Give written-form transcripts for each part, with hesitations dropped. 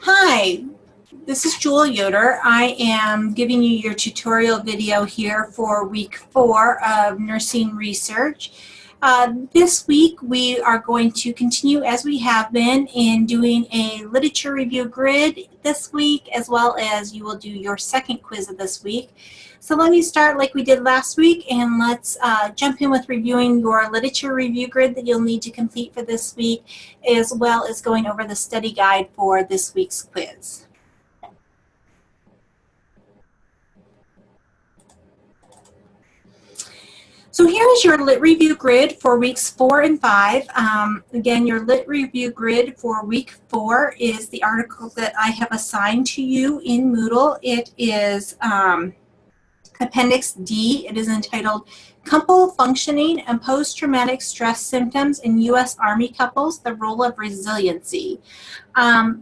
Hi, this is Jewel Yoder. I am giving you your tutorial video here for week 4 of nursing research. This week we are going to continue as we have been in doing a literature review grid this week, as well as you will do your second quiz of this week. So let me start like we did last week, and let's jump in with reviewing your literature review grid that you'll need to complete for this week, as well as going over the study guide for this week's quiz. So here is your Lit Review grid for weeks 4 and 5. Again, your Lit Review grid for week 4 is the article that I have assigned to you in Moodle. It is Appendix D. It is entitled Couple Functioning and Post-Traumatic Stress Symptoms in U.S. Army Couples, the Role of Resiliency.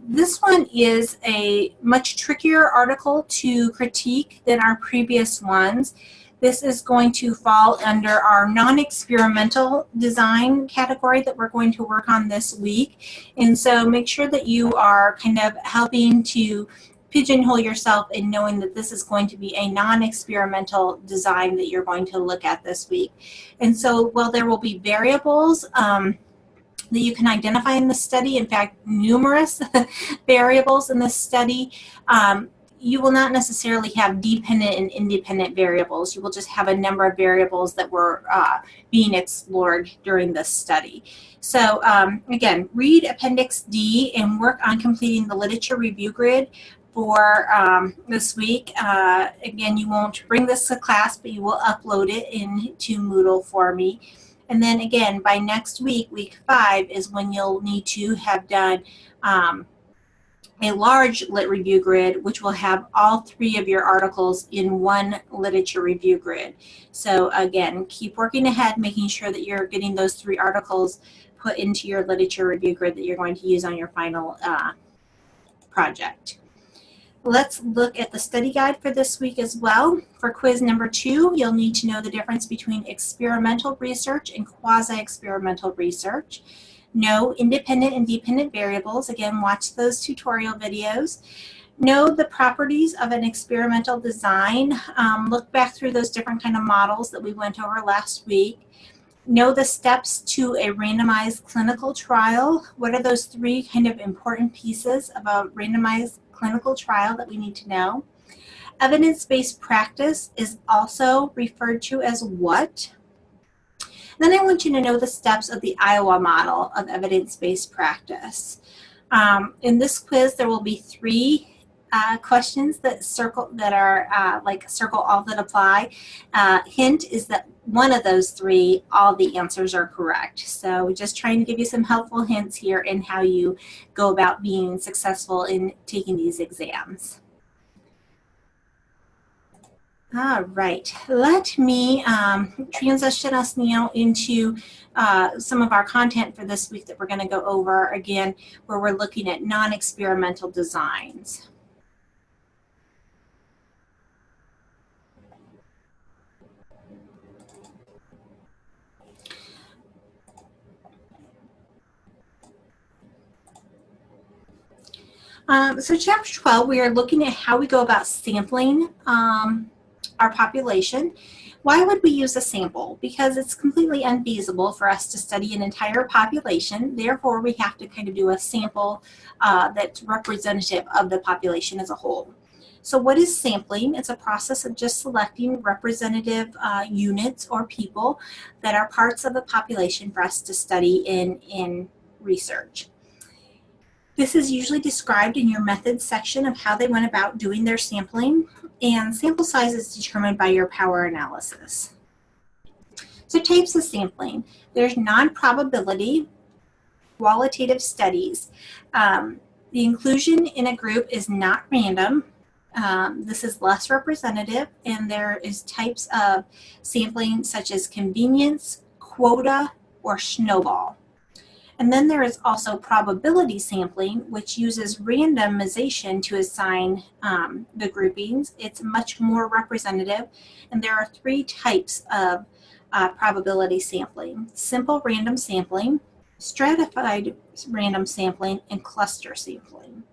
This one is a much trickier article to critique than our previous ones. This is going to fall under our non-experimental design category that we're going to work on this week. And so make sure that you are kind of helping to pigeonhole yourself in knowing that this is going to be a non-experimental design that you're going to look at this week. And so while there will be variables that you can identify in the study, in fact, numerous variables in this study, you will not necessarily have dependent and independent variables. You will just have a number of variables that were being explored during this study. So again, read Appendix D and work on completing the literature review grid for this week. Again, you won't bring this to class, but you will upload it into Moodle for me. And then again, by next week, week 5, is when you'll need to have done a large lit review grid, which will have all 3 of your articles in one literature review grid. So again, keep working ahead, making sure that you're getting those 3 articles put into your literature review grid that you're going to use on your final project. Let's look at the study guide for this week as well. For quiz number 2, you'll need to know the difference between experimental research and quasi-experimental research. Know independent and dependent variables. Again, watch those tutorial videos. Know the properties of an experimental design. Look back through those different kind of models that we went over last week. Know the steps to a randomized clinical trial. What are those 3 kind of important pieces of a randomized clinical trial that we need to know? Evidence-based practice is also referred to as what? Then I want you to know the steps of the Iowa model of evidence-based practice. In this quiz, there will be 3 questions that circle all that apply. Hint is that one of those 3, all the answers are correct. So just trying to give you some helpful hints here in how you go about being successful in taking these exams. All right, let me transition us now into some of our content for this week that we're going to go over again, where we're looking at non-experimental designs. So chapter 12, we are looking at how we go about sampling our population. Why would we use a sample? Because it's completely unfeasible for us to study an entire population. Therefore, we have to kind of do a sample that's representative of the population as a whole. So what is sampling? It's a process of just selecting representative units or people that are parts of the population for us to study in research. This is usually described in your methods section of how they went about doing their sampling, and sample size is determined by your power analysis. So types of sampling. There's non-probability, qualitative studies. The inclusion in a group is not random. This is less representative, and there is types of sampling such as convenience, quota, or snowball. And then there is also probability sampling, which uses randomization to assign the groupings. It's much more representative, and there are 3 types of probability sampling: simple random sampling, stratified random sampling, and cluster sampling.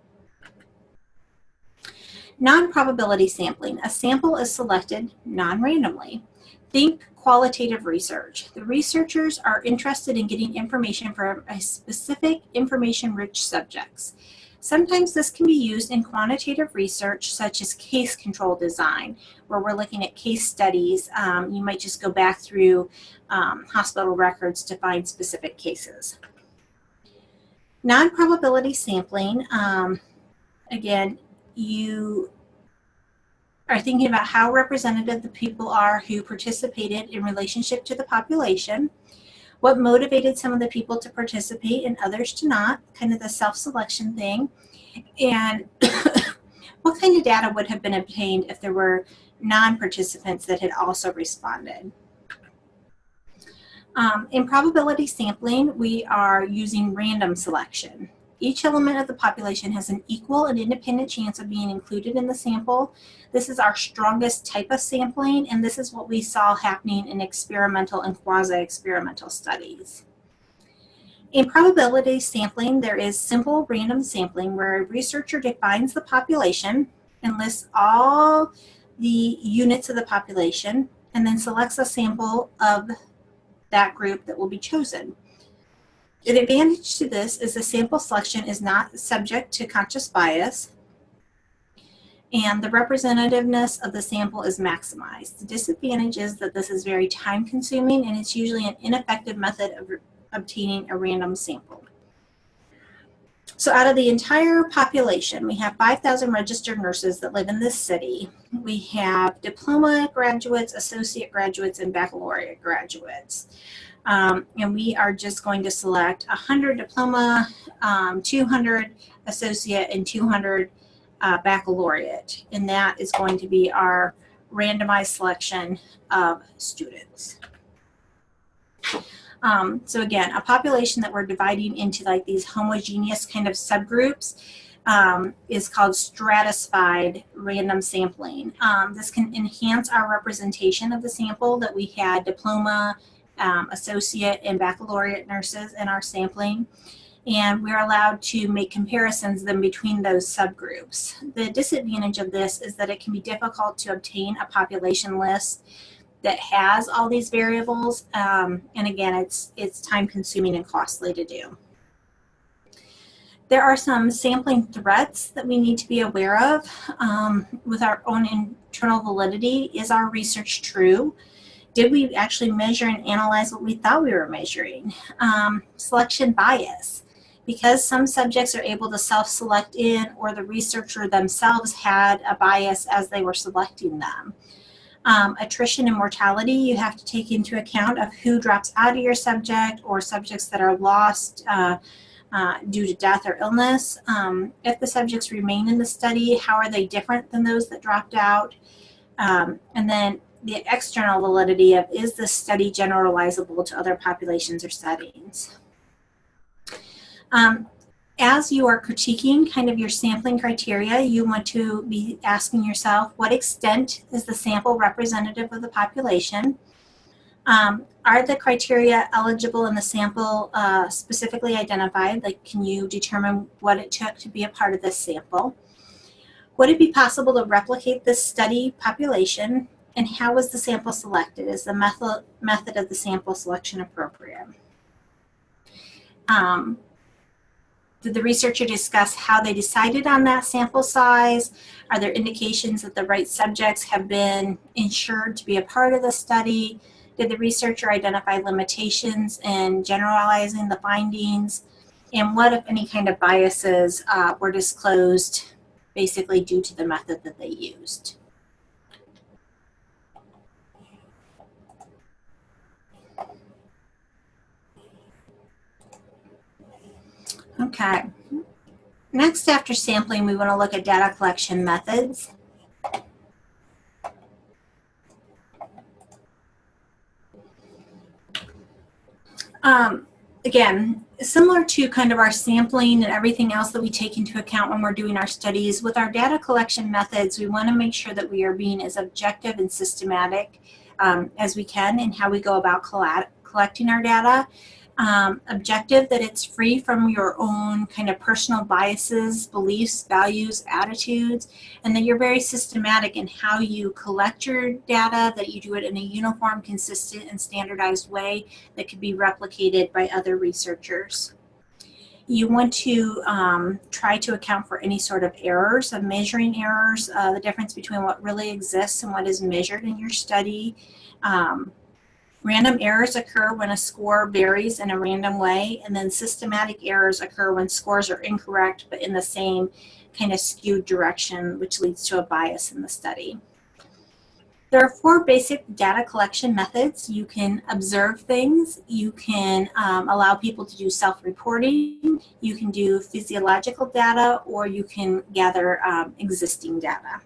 Non-probability sampling. A sample is selected non-randomly. Think qualitative research. The researchers are interested in getting information from a specific information-rich subjects. Sometimes this can be used in quantitative research, such as case control design, where we're looking at case studies. You might just go back through hospital records to find specific cases. Non-probability sampling, again, you are thinking about how representative the people are who participated in relationship to the population, what motivated some of the people to participate and others to not, kind of the self-selection thing, and what kind of data would have been obtained if there were non-participants that had also responded. In probability sampling, we are using random selection. Each element of the population has an equal and independent chance of being included in the sample. This is our strongest type of sampling, and this is what we saw happening in experimental and quasi-experimental studies. In probability sampling, there is simple random sampling where a researcher defines the population and lists all the units of the population and then selects a sample of that group that will be chosen. The advantage to this is the sample selection is not subject to conscious bias, and the representativeness of the sample is maximized. The disadvantage is that this is very time consuming and it's usually an ineffective method of obtaining a random sample. So out of the entire population, we have 5,000 registered nurses that live in this city. We have diploma graduates, associate graduates, and baccalaureate graduates. And we are just going to select 100 diploma, 200 associate, and 200 baccalaureate. And that is going to be our randomized selection of students. So again, a population that we're dividing into like these homogeneous kind of subgroups is called stratified random sampling. This can enhance our representation of the sample that we had diploma, associate, and baccalaureate nurses in our sampling. And we're allowed to make comparisons then between those subgroups. The disadvantage of this is that it can be difficult to obtain a population list that has all these variables, and again, it's time consuming and costly to do. There are some sampling threats that we need to be aware of with our own internal validity. Is our research true? Did we actually measure and analyze what we thought we were measuring? Selection bias. Because some subjects are able to self-select in, or the researcher themselves had a bias as they were selecting them. Attrition and mortality, you have to take into account of who drops out of your subject or subjects that are lost due to death or illness. If the subjects remain in the study, how are they different than those that dropped out? And then the external validity of, is this study generalizable to other populations or settings? As you are critiquing kind of your sampling criteria, you want to be asking yourself, what extent is the sample representative of the population? Are the criteria eligible in the sample specifically identified? Like, can you determine what it took to be a part of this sample? Would it be possible to replicate this study population? And how was the sample selected? Is the method of the sample selection appropriate? Did the researcher discuss how they decided on that sample size? Are there indications that the right subjects have been ensured to be a part of the study? Did the researcher identify limitations in generalizing the findings? And what, if any, kind of biases were disclosed basically due to the method that they used? Okay. Next, after sampling, we want to look at data collection methods. Again, similar to kind of our sampling and everything else that we take into account when we're doing our studies, with our data collection methods, we want to make sure that we are being as objective and systematic as we can in how we go about collecting our data. Objective, that it's free from your own kind of personal biases, beliefs, values, attitudes, and that you're very systematic in how you collect your data, that you do it in a uniform, consistent, and standardized way that could be replicated by other researchers. You want to try to account for any sort of errors, of measuring errors, the difference between what really exists and what is measured in your study. Random errors occur when a score varies in a random way, and then systematic errors occur when scores are incorrect but in the same kind of skewed direction, which leads to a bias in the study. There are 4 basic data collection methods. You can observe things, you can allow people to do self-reporting, you can do physiological data, or you can gather existing data.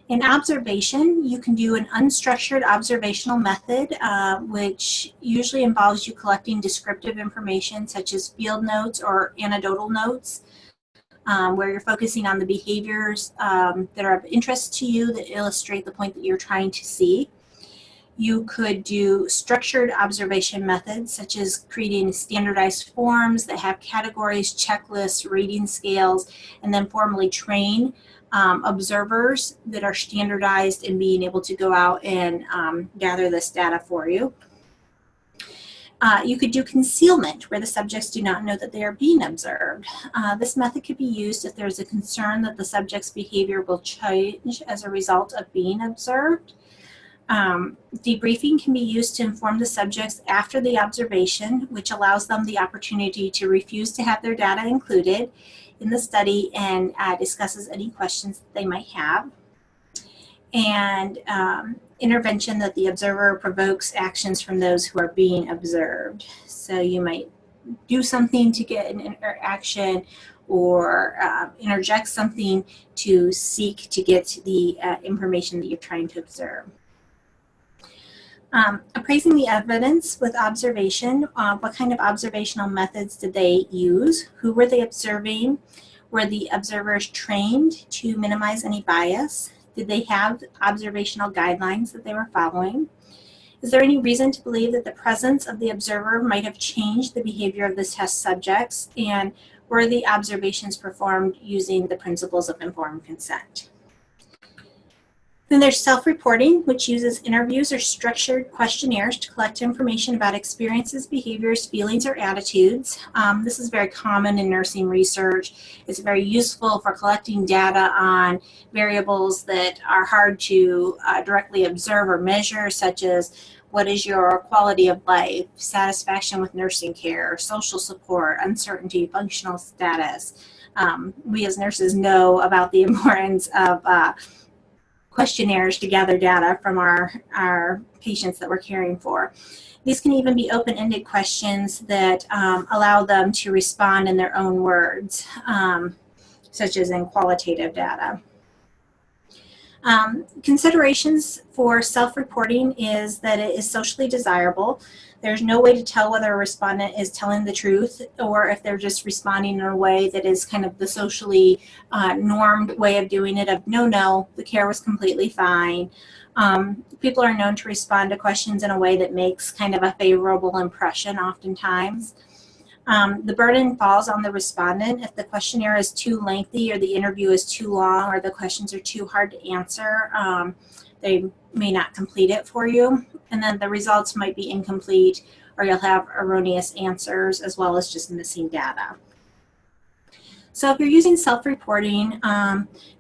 In observation, you can do an unstructured observational method, which usually involves you collecting descriptive information such as field notes or anecdotal notes, where you're focusing on the behaviors that are of interest to you that illustrate the point that you're trying to see. You could do structured observation methods, such as creating standardized forms that have categories, checklists, rating scales, and then formally train observers that are standardized in being able to go out and gather this data for you. You could do concealment, where the subjects do not know that they are being observed. This method could be used if there's a concern that the subject's behavior will change as a result of being observed. Debriefing can be used to inform the subjects after the observation, which allows them the opportunity to refuse to have their data included in the study and discusses any questions that they might have. And intervention, that the observer provokes actions from those who are being observed. So you might do something to get an interaction, or interject something to seek to get the information that you're trying to observe. Appraising the evidence with observation. What kind of observational methods did they use? Who were they observing? Were the observers trained to minimize any bias? Did they have observational guidelines that they were following? Is there any reason to believe that the presence of the observer might have changed the behavior of the test subjects? And were the observations performed using the principles of informed consent? Then there's self-reporting, which uses interviews or structured questionnaires to collect information about experiences, behaviors, feelings, or attitudes. This is very common in nursing research. It's very useful for collecting data on variables that are hard to directly observe or measure, such as what is your quality of life, satisfaction with nursing care, social support, uncertainty, functional status. We as nurses know about the importance of questionnaires to gather data from our patients that we're caring for. These can even be open-ended questions that allow them to respond in their own words, such as in qualitative data. Considerations for self-reporting is that it is socially desirable. There's no way to tell whether a respondent is telling the truth or if they're just responding in a way that is kind of the socially normed way of doing it, of no, the care was completely fine. People are known to respond to questions in a way that makes kind of a favorable impression oftentimes. The burden falls on the respondent. If the questionnaire is too lengthy, or the interview is too long, or the questions are too hard to answer, they may not complete it for you. And then the results might be incomplete, or you'll have erroneous answers as well as just missing data. So if you're using self-reporting,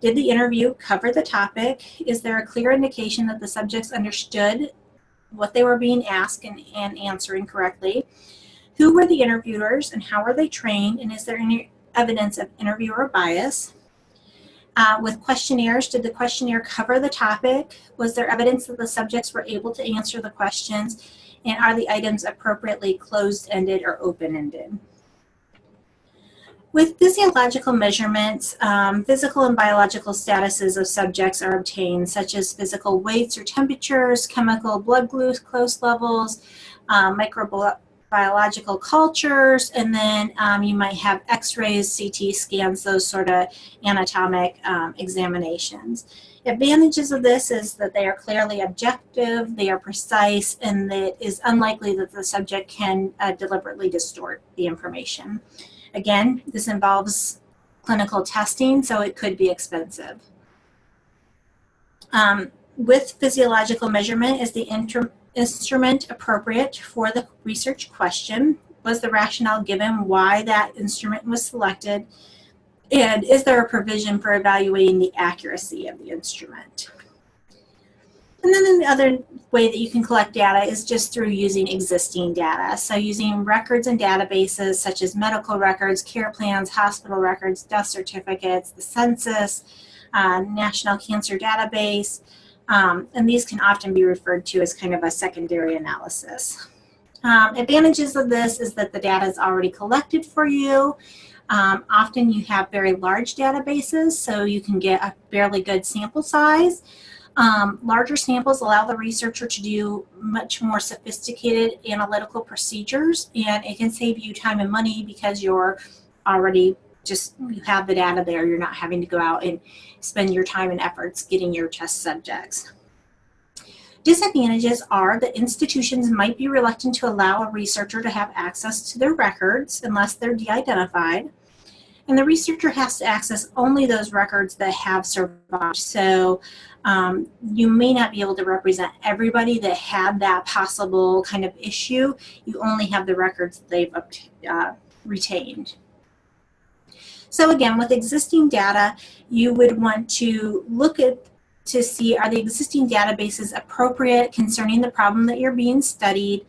did the interview cover the topic? Is there a clear indication that the subjects understood what they were being asked and answering correctly? Who were the interviewers and how were they trained? And is there any evidence of interviewer bias? With questionnaires, did the questionnaire cover the topic? Was there evidence that the subjects were able to answer the questions? And are the items appropriately closed-ended or open-ended? With physiological measurements, physical and biological statuses of subjects are obtained, such as physical weights or temperatures, chemical blood glucose levels, microbiological cultures, and then you might have x-rays, CT scans, those sort of anatomic examinations. Advantages of this is that they are clearly objective, they are precise, and it is unlikely that the subject can deliberately distort the information. Again, this involves clinical testing, so it could be expensive. With physiological measurement, is the instrument appropriate for the research question? Was the rationale given why that instrument was selected? And is there a provision for evaluating the accuracy of the instrument? And then the other way that you can collect data is just through using existing data. So using records and databases such as medical records, care plans, hospital records, death certificates, the census, National Cancer Database, and these can often be referred to as kind of a secondary analysis. Advantages of this is that the data is already collected for you. Often you have very large databases, so you can get a fairly good sample size. Larger samples allow the researcher to do much more sophisticated analytical procedures, and it can save you time and money because you're already you have the data there. You're not having to go out and spend your time and efforts getting your test subjects. Disadvantages are that institutions might be reluctant to allow a researcher to have access to their records unless they're de-identified. And the researcher has to access only those records that have survived. So you may not be able to represent everybody that had that possible kind of issue. You only have the records that they've retained. So again, with existing data, you would want to look at to see, are the existing databases appropriate concerning the problem that you're being studied?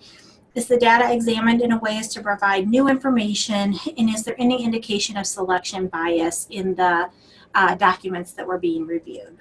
Is the data examined in a way as to provide new information? And is there any indication of selection bias in the documents that were being reviewed?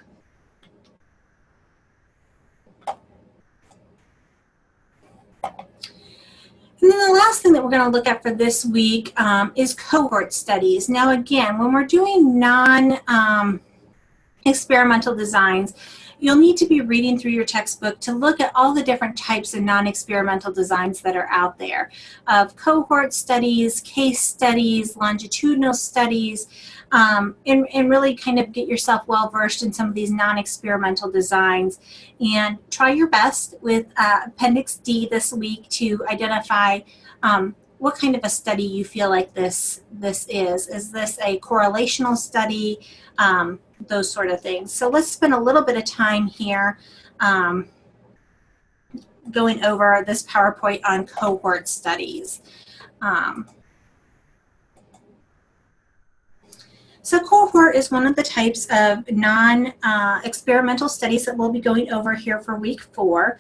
And then the last thing that we're going to look at for this week is cohort studies. Now again, when we're doing non-experimental designs, you'll need to be reading through your textbook to look at all the different types of non-experimental designs that are out there, of cohort studies, case studies, longitudinal studies, and really kind of get yourself well versed in some of these non-experimental designs, and try your best with Appendix D this week to identify what kind of a study you feel like this is. Is this a correlational study? Those sort of things. So let's spend a little bit of time here going over this PowerPoint on cohort studies. So cohort is one of the types of non-experimental studies that we'll be going over here for week 4.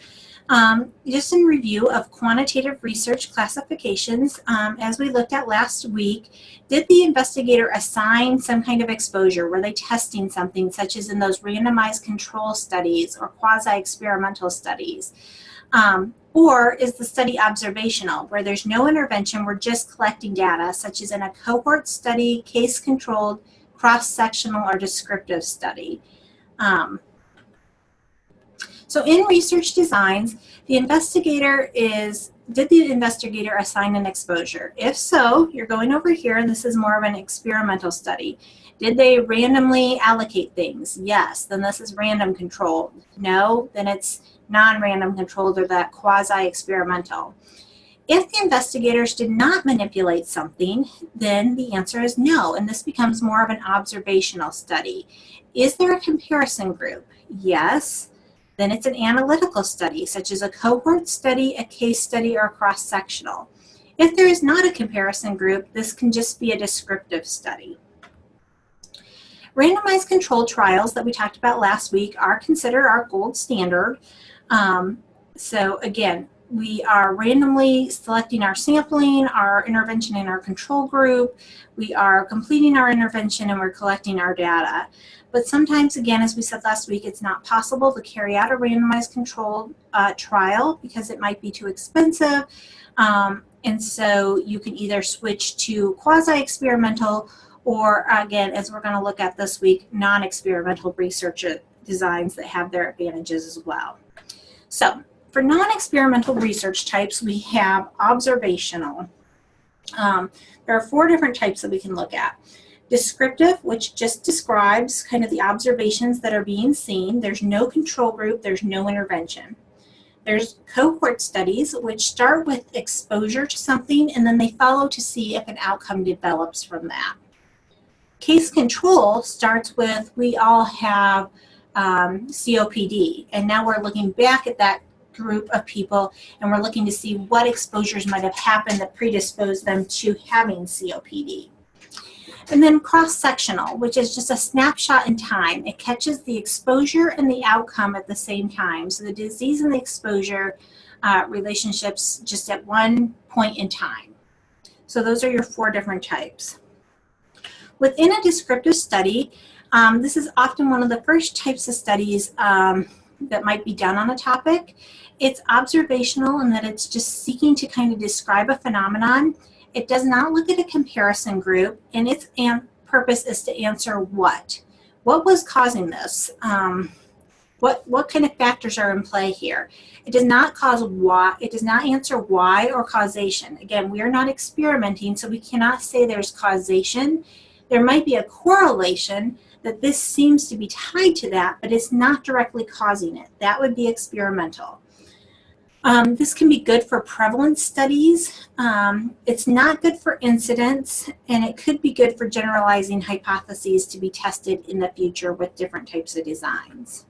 Just in review of quantitative research classifications, as we looked at last week, did the investigator assign some kind of exposure? Were they testing something, such as in those randomized control studies or quasi-experimental studies? Or is the study observational, where there's no intervention, we're just collecting data, such as in a cohort study, case-controlled, cross-sectional, or descriptive study? So in research designs, did the investigator assign an exposure? If so, you're going over here, and this is more of an experimental study. Did they randomly allocate things? Yes, then this is random controlled. No, then it's non-random controlled, or that quasi-experimental. If the investigators did not manipulate something, then the answer is no, and this becomes more of an observational study. Is there a comparison group? Yes. Then it's an analytical study, such as a cohort study, a case study, or a cross-sectional. If there is not a comparison group, this can just be a descriptive study. Randomized controlled trials that we talked about last week are considered our gold standard. So again, we are randomly selecting our sampling, our intervention in our control group. We are completing our intervention, and we're collecting our data. But sometimes, again, as we said last week, it's not possible to carry out a randomized controlled trial because it might be too expensive. And so you can either switch to quasi-experimental or, again, as we're going to look at this week, non-experimental research designs that have their advantages as well. So for non-experimental research types, we have observational. There are 4 different types that we can look at. Descriptive, which just describes kind of the observations that are being seen. There's no control group, there's no intervention. There's cohort studies, which start with exposure to something and then they follow to see if an outcome develops from that. Case control starts with, we all have COPD, and now we're looking back at that group of people and we're looking to see what exposures might have happened that predisposed them to having COPD. And then cross-sectional, which is just a snapshot in time. It catches the exposure and the outcome at the same time. So the disease and the exposure relationships just at one point in time. So those are your 4 different types. Within a descriptive study, this is often one of the first types of studies that might be done on a topic. It's observational in that it's just seeking to kind of describe a phenomenon. It does not look at a comparison group, and its purpose is to answer what. What was causing this? What kind of factors are in play here? It does not cause why. It does not answer why or causation. Again, we are not experimenting, so we cannot say there's causation. There might be a correlation that this seems to be tied to that, but it's not directly causing it. That would be experimental. This can be good for prevalence studies. It's not good for incidence, and it could be good for generalizing hypotheses to be tested in the future with different types of designs.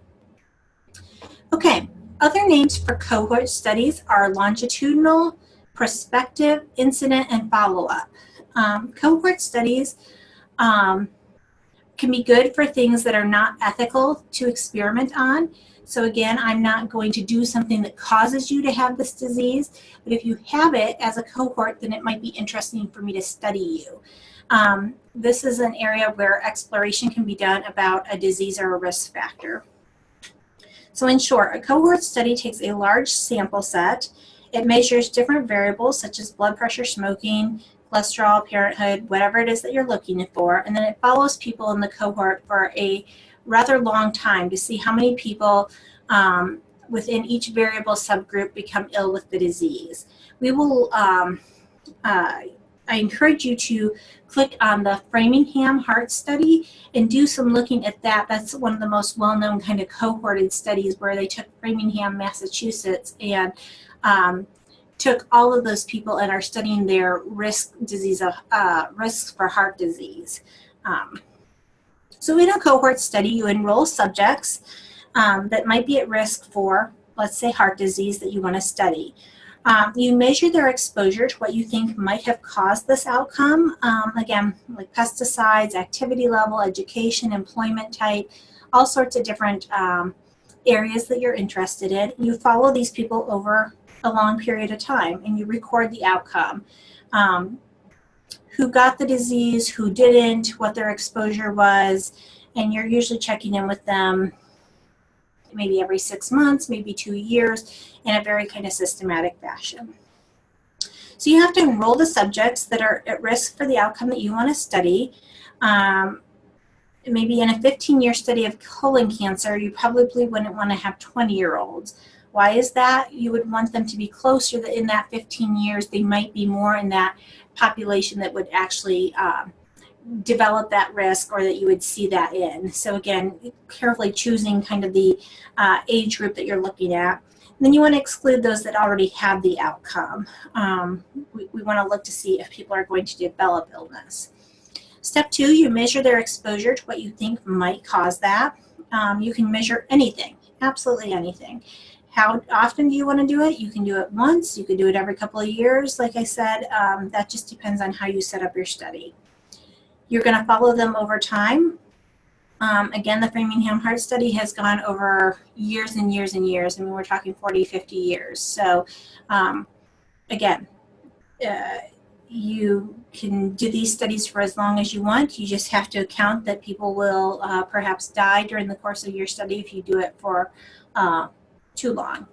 Okay, other names for cohort studies are longitudinal, prospective, incident, and follow-up. Cohort studies can be good for things that are not ethical to experiment on. So again, I'm not going to do something that causes you to have this disease, but if you have it as a cohort, then it might be interesting for me to study you. This is an area where exploration can be done about a disease or a risk factor. So in short, a cohort study takes a large sample set. It measures different variables such as blood pressure, smoking, cholesterol, parenthood, whatever it is that you're looking for, and then it follows people in the cohort for a rather long time to see how many people within each variable subgroup become ill with the disease. We will, I encourage you to click on the Framingham Heart Study and do some looking at that. That's one of the most well-known kind of cohorted studies where they took Framingham, Massachusetts, and took all of those people and are studying their risks for heart disease. So in a cohort study, you enroll subjects that might be at risk for, let's say, heart disease that you want to study. You measure their exposure to what you think might have caused this outcome. Again, like pesticides, activity level, education, employment type, all sorts of different areas that you're interested in. You follow these people over a long period of time and you record the outcome. Who got the disease, who didn't, what their exposure was, and you're usually checking in with them maybe every 6 months, maybe 2 years, in a very kind of systematic fashion. So you have to enroll the subjects that are at risk for the outcome that you want to study. Maybe in a 15-year study of colon cancer, you probably wouldn't want to have 20-year-olds. Why is that? You would want them to be closer that in that 15 years, they might be more in that population that would actually develop that risk or that you would see that in. So again, carefully choosing kind of the age group that you're looking at. And then you want to exclude those that already have the outcome. We want to look to see if people are going to develop illness. Step 2, you measure their exposure to what you think might cause that. You can measure anything, absolutely anything. How often do you want to do it? You can do it once, you can do it every couple of years. Like I said, that just depends on how you set up your study. You're going to follow them over time. Again, the Framingham Heart Study has gone over years and years and years. I mean, we're talking 40, 50 years. So again, you can do these studies for as long as you want. You just have to account that people will perhaps die during the course of your study if you do it for too long.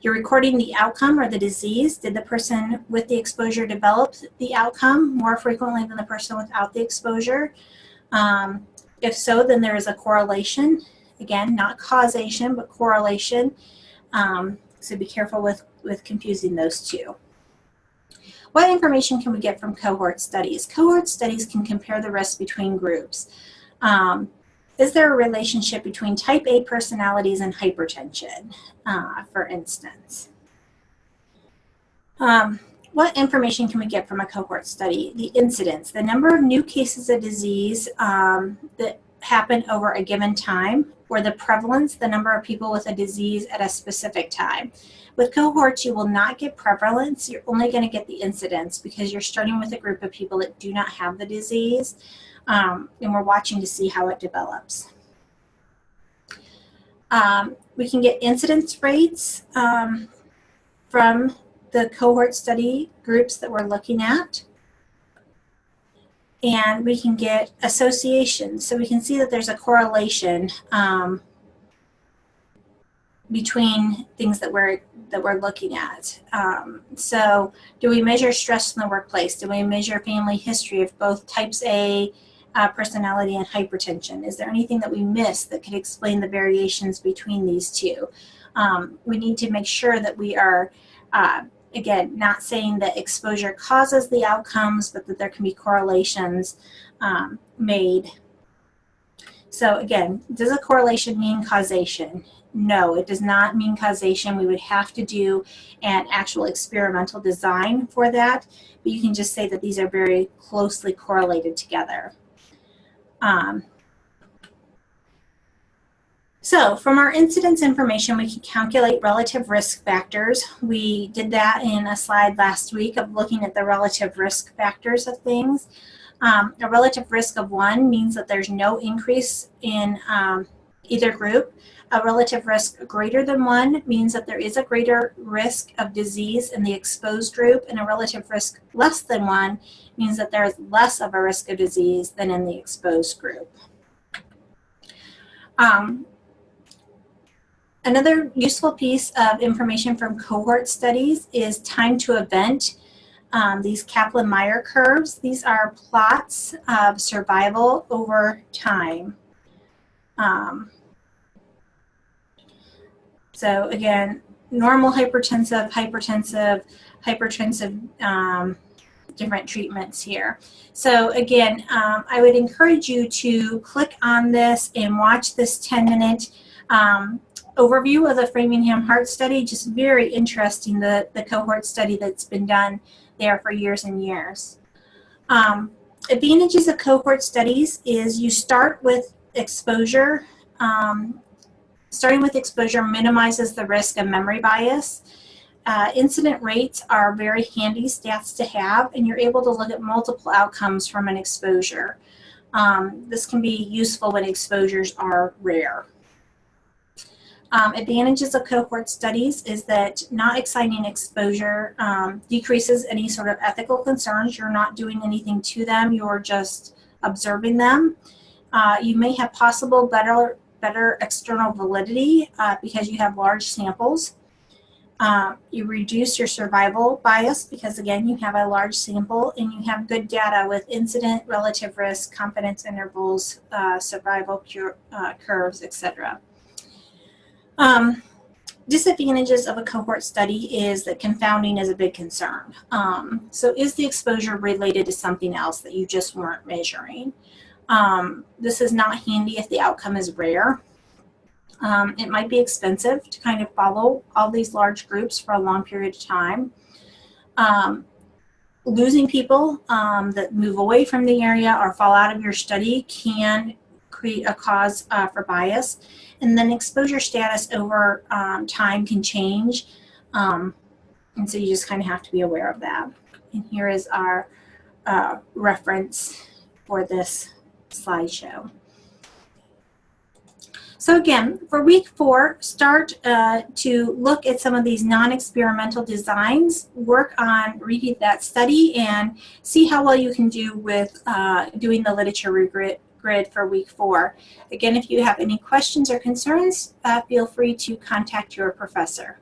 You're recording the outcome or the disease. Did the person with the exposure develop the outcome more frequently than the person without the exposure? If so, then there is a correlation. Again, not causation, but correlation. So be careful with confusing those two. What information can we get from cohort studies? Cohort studies can compare the risk between groups. Is there a relationship between type A personalities and hypertension, for instance? What information can we get from a cohort study? The incidence, the number of new cases of disease that happen over a given time, or the prevalence, the number of people with a disease at a specific time. With cohorts, you will not get prevalence. You're only going to get the incidence because you're starting with a group of people that do not have the disease, and we're watching to see how it develops. We can get incidence rates from the cohort study groups that we're looking at. And we can get associations. So we can see that there's a correlation between things that we're looking at. So do we measure stress in the workplace? Do we measure family history of both types A personality and hypertension? Is there anything that we missed that could explain the variations between these two? We need to make sure that we are again, not saying that exposure causes the outcomes, but that there can be correlations made. So again, does a correlation mean causation? No, it does not mean causation. We would have to do an actual experimental design for that, but you can just say that these are very closely correlated together. So from our incidence information, we can calculate relative risk factors. We did that in a slide last week of looking at the relative risk factors of things. A relative risk of 1 means that there's no increase in either group. A relative risk greater than 1 means that there is a greater risk of disease in the exposed group, and a relative risk less than 1 means that there is less of a risk of disease than in the exposed group. Another useful piece of information from cohort studies is time to event. These Kaplan-Meier curves, these are plots of survival over time. So again, normal hypertensive, hypertensive, different treatments here. So again, I would encourage you to click on this and watch this 10-minute overview of the Framingham Heart Study. Just very interesting, the cohort study that's been done there for years and years. Advantages of cohort studies is you start with exposure. Starting with exposure minimizes the risk of memory bias. Incident rates are very handy stats to have, and you're able to look at multiple outcomes from an exposure. This can be useful when exposures are rare. Advantages of cohort studies is that not exciting exposure decreases any sort of ethical concerns. You're not doing anything to them, you're just observing them. You may have possible better external validity because you have large samples. You reduce your survival bias because, again, you have a large sample, and you have good data with incident, relative risk, confidence intervals, survival curves, etc. Disadvantages of a cohort study is that confounding is a big concern. So is the exposure related to something else that you just weren't measuring? This is not handy if the outcome is rare. It might be expensive to kind of follow all these large groups for a long period of time. Losing people that move away from the area or fall out of your study can create a cause for bias. And then exposure status over time can change. And so you just kind of have to be aware of that. And here is our reference for this slideshow. So again, for week 4, start to look at some of these non-experimental designs, work on repeat that study, and see how well you can do with doing the literature grid for week 4. Again, if you have any questions or concerns, feel free to contact your professor.